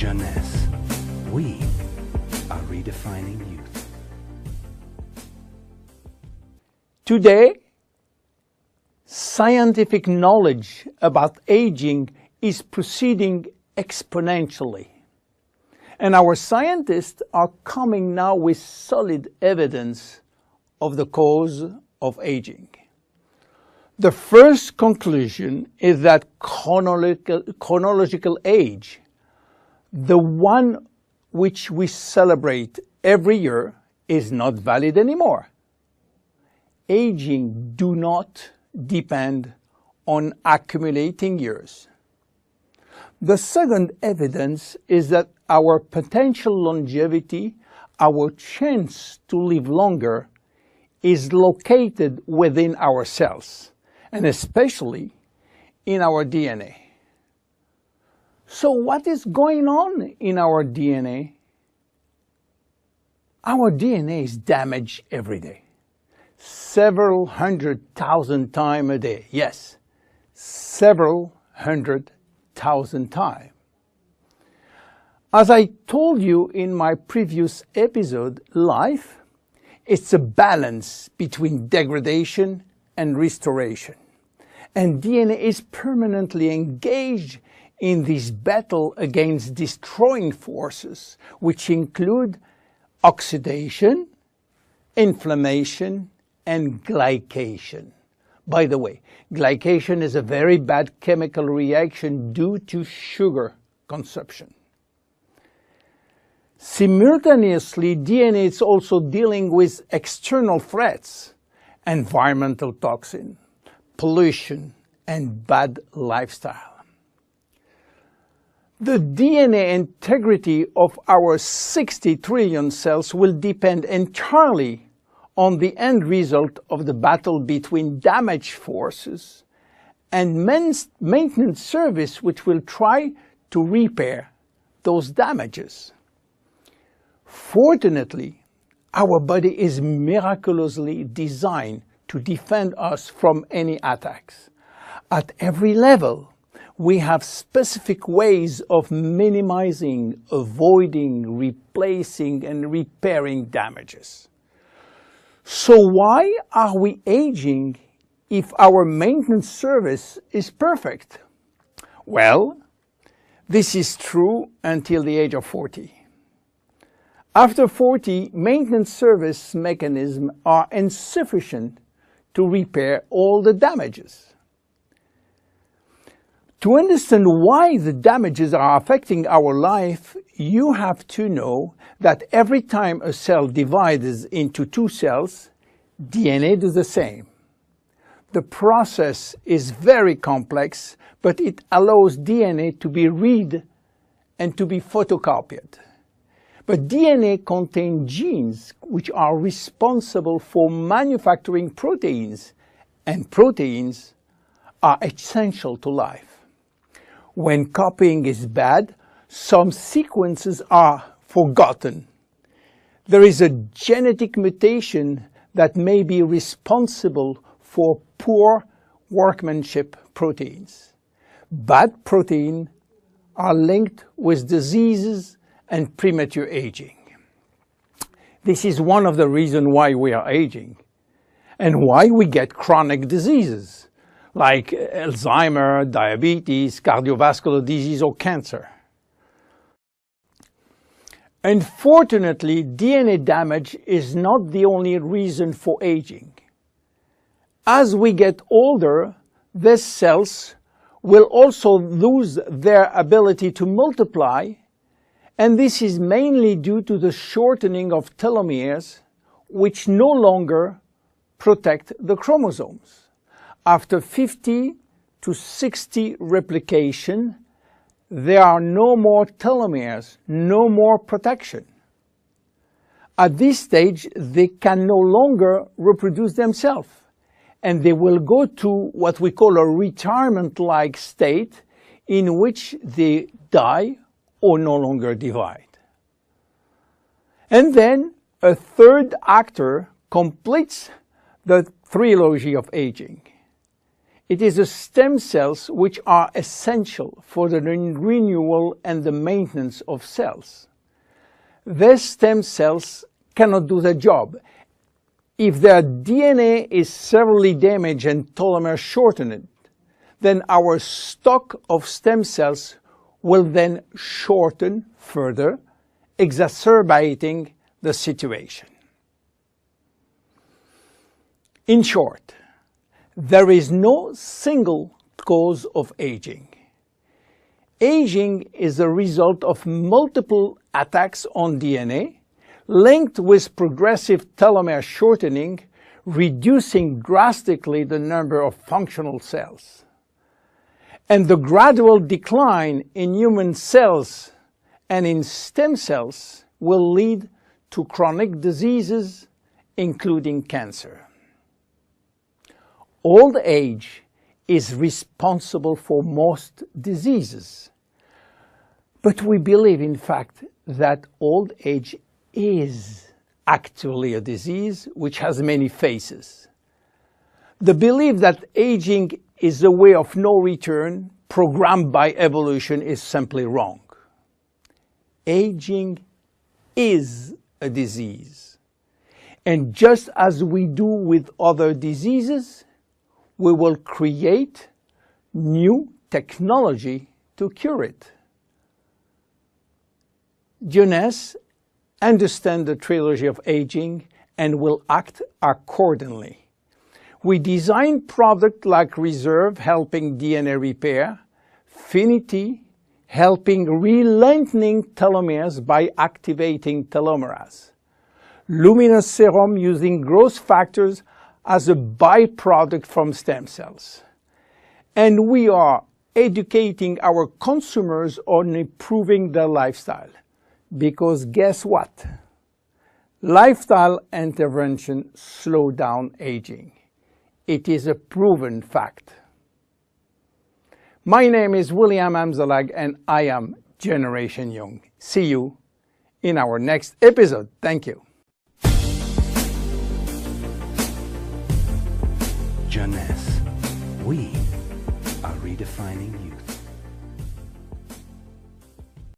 jeunesse. We are redefining youth. Today, scientific knowledge about aging is proceeding exponentially. And our scientists are coming now with solid evidence of the cause of aging. The first conclusion is that chronological age, the one which we celebrate every year, is not valid anymore. Aging do not depend on accumulating years. The second evidence is that our potential longevity, our chance to live longer, is located within our cells, and especially in our DNA. So what is going on in our DNA? Our DNA is damaged every day. Several 100,000 times a day. Yes, several 100,000 times. As I told you in my previous episode, life, it's a balance between degradation and restoration. And DNA is permanently engaged in this battle against destroying forces, which include oxidation, inflammation, and glycation. By the way, glycation is a very bad chemical reaction due to sugar consumption. Simultaneously, DNA is also dealing with external threats, environmental toxin, pollution, and bad lifestyle. The DNA integrity of our 60 trillion cells will depend entirely on the end result of the battle between damage forces and maintenance service, which will try to repair those damages. Fortunately, our body is miraculously designed to defend us from any attacks. At every level, we have specific ways of minimizing, avoiding, replacing, and repairing damages. So why are we aging if our maintenance service is perfect? Well, this is true until the age of 40. After 40, maintenance service mechanisms are insufficient to repair all the damages. To understand why the damages are affecting our life, you have to know that every time a cell divides into two cells, DNA does the same. The process is very complex, but it allows DNA to be read and to be photocopied. But DNA contains genes which are responsible for manufacturing proteins, and proteins are essential to life. When copying is bad, some sequences are forgotten. There is a genetic mutation that may be responsible for poor workmanship proteins. Bad proteins are linked with diseases and premature aging. This is one of the reasons why we are aging and why we get chronic diseases like Alzheimer's, diabetes, cardiovascular disease, or cancer. Unfortunately, DNA damage is not the only reason for aging. As we get older, these cells will also lose their ability to multiply, and this is mainly due to the shortening of telomeres, which no longer protect the chromosomes. After 50 to 60 replication, there are no more telomeres, no more protection. At this stage, they can no longer reproduce themselves, and they will go to what we call a retirement-like state in which they die or no longer divide. And then a third actor completes the trilogy of aging. It is the stem cells which are essential for the renewal and the maintenance of cells. These stem cells cannot do their job. If their DNA is severely damaged and telomere shortened, then our stock of stem cells will then shorten further, exacerbating the situation. In short, there is no single cause of aging. Aging is a result of multiple attacks on DNA, linked with progressive telomere shortening, reducing drastically the number of functional cells. And the gradual decline in human cells and in stem cells will lead to chronic diseases, including cancer. Old age is responsible for most diseases. But we believe, in fact, that old age is actually a disease which has many faces. The belief that aging is a way of no return programmed by evolution is simply wrong. Aging is a disease. And just as we do with other diseases, we will create new technology to cure it. Jeunesse understands the trilogy of aging and will act accordingly. We design products like Reserve, helping DNA repair, Finity, helping re-lengthening telomeres by activating telomerase, Luminous Serum using growth factors as a byproduct from stem cells. And we are educating our consumers on improving their lifestyle. Because guess what? Lifestyle intervention slow down aging. It is a proven fact. My name is William Amzalag and I am Generation Young. See you in our next episode. Thank you. Jeunesse. We are redefining youth.